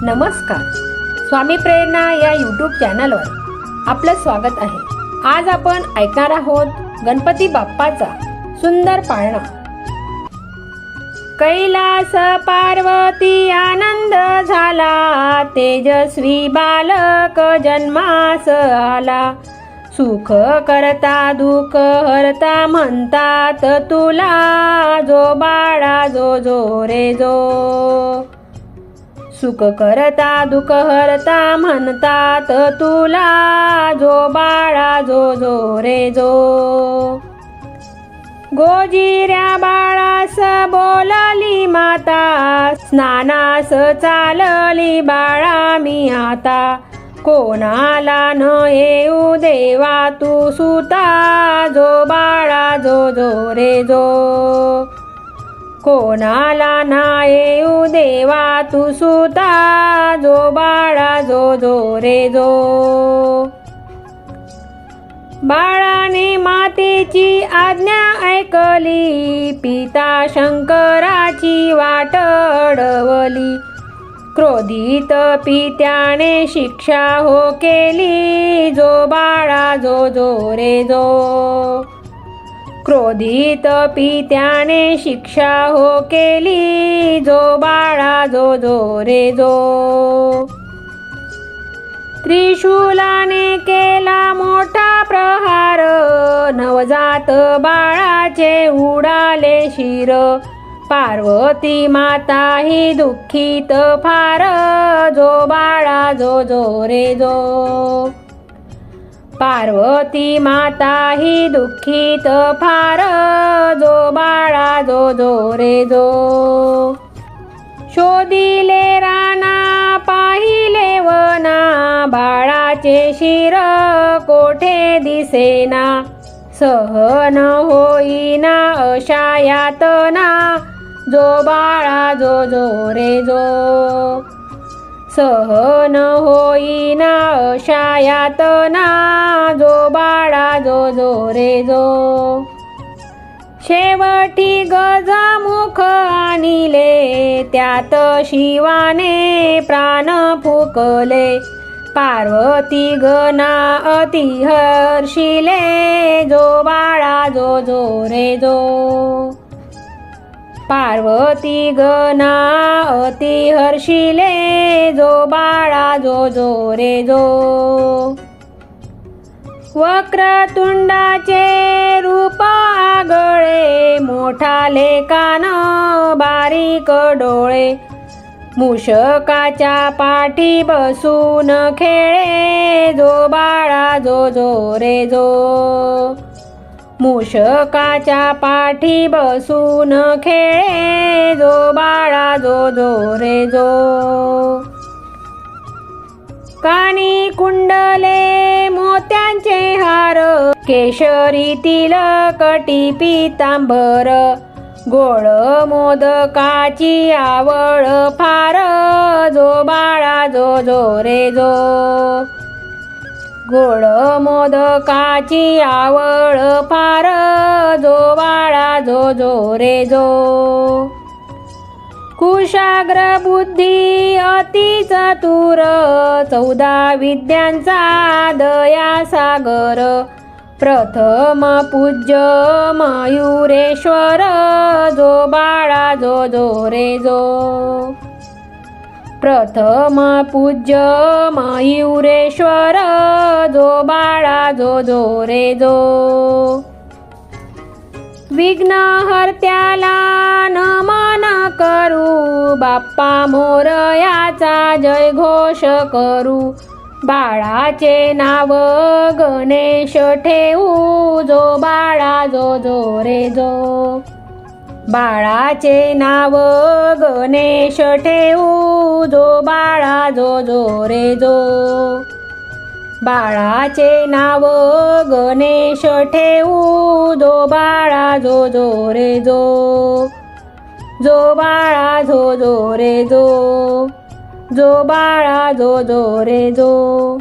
नमस्कार. स्वामी प्रेरणा या यूट्यूब चॅनलवर आपलं स्वागत आहे. आज आपण ऐकणार आहोत गणपती बाप्पाचा सुंदर पाळणा. कैलास पार्वती आनंद झाला, तेजस्वी बालक जन्मास आला. सुख करता दुःख हरता म्हणतात तुला, जो बाळा जो जो रे जो. सुख करता दुःख हरता म्हणतात तुला, जो बाळा जो जो रे जो. गोजिऱ्या बाळास बोलली माता, स्नानास चालली बाळा मी आता. कोणाला न येऊ देवा तू सुता, जो बाळा जो जो रे जो. कोणाला ना येऊ देवा तू सुता, जो बाळा जो जो रे जो. बाळाने मातेची आज्ञा ऐकली, पिता शंकराची वाट अडवली. क्रोधित पित्याने शिक्षा हो केली, जो बाळा जो जो रे जो. क्रोधित पित्याने शिक्षा हो केली, जो बाळा जो जो रे जो. त्रिशूलाने केला मोठा प्रहार, नवजात बाळाचे उडाले शिर. पार्वती माता ही दुःखित फार, जो बाळा जो जो रे जो. पार्वती माता ही दुःखित फार, जो बाळा जो जो रे जो. शोधिले राना पाहिले वना, बाळाचे शिर कोठे दिसेना. सहन होईना अशा यातना, जो बाळा जो जो रे जो. सहन होईना अशा यातना, जो बाळा जो जो रे जो. शेवटी गजमुख आणिले, त्यात शिवाने प्राण फुकले. पार्वती गणा अति हर्षिले, जो बाळा जो जो रे जो. पार्वती गणा अति हर्षिले, जो बाळा जो जो रे जो. वक्रतुंडाचे रूप आगळे, मोठाले कान बारीक डोळे. मूषकाच्या पाठी बसून खेळे, जो बाळा जो जो रे जो. मूषकाच्या पाठी बसून खेळे, जो बाळा जो जो रे जो. कानी कुंडले मोत्यांचे हार, केशरी तिलकटी पीतांबर. गोड मोदकाची आवड फार, जो बाळा जो जो रे जो. गोड मोदकाची आवड फार, जो बाळा जो जो रे जो. कुशाग्र बुद्धी अति चतुर, 14 विद्यांचा दया सागर. प्रथम पूज्य मयुरेश्वर, जो बाळा जो जो रे जो. प्रथम पूज्य मयुरेश्वर, जो बाळा जो जो रे जो. विघ्नहर्त्याला नमन करू, बाप्पा मोरयाचा जय घोष करू. बाळाचे नाव गणेश ठेवू, जो बाळा जो जो रे जो. बाळाचे नाव गणेश ठेवू, जो बाळा जो जो रे जो. बाळाचे नाव गणेश ठेवू, जो बाळा जो जो रे जो. जो बाळा जो जो रे जो. जो बाळा जो जो रे जो.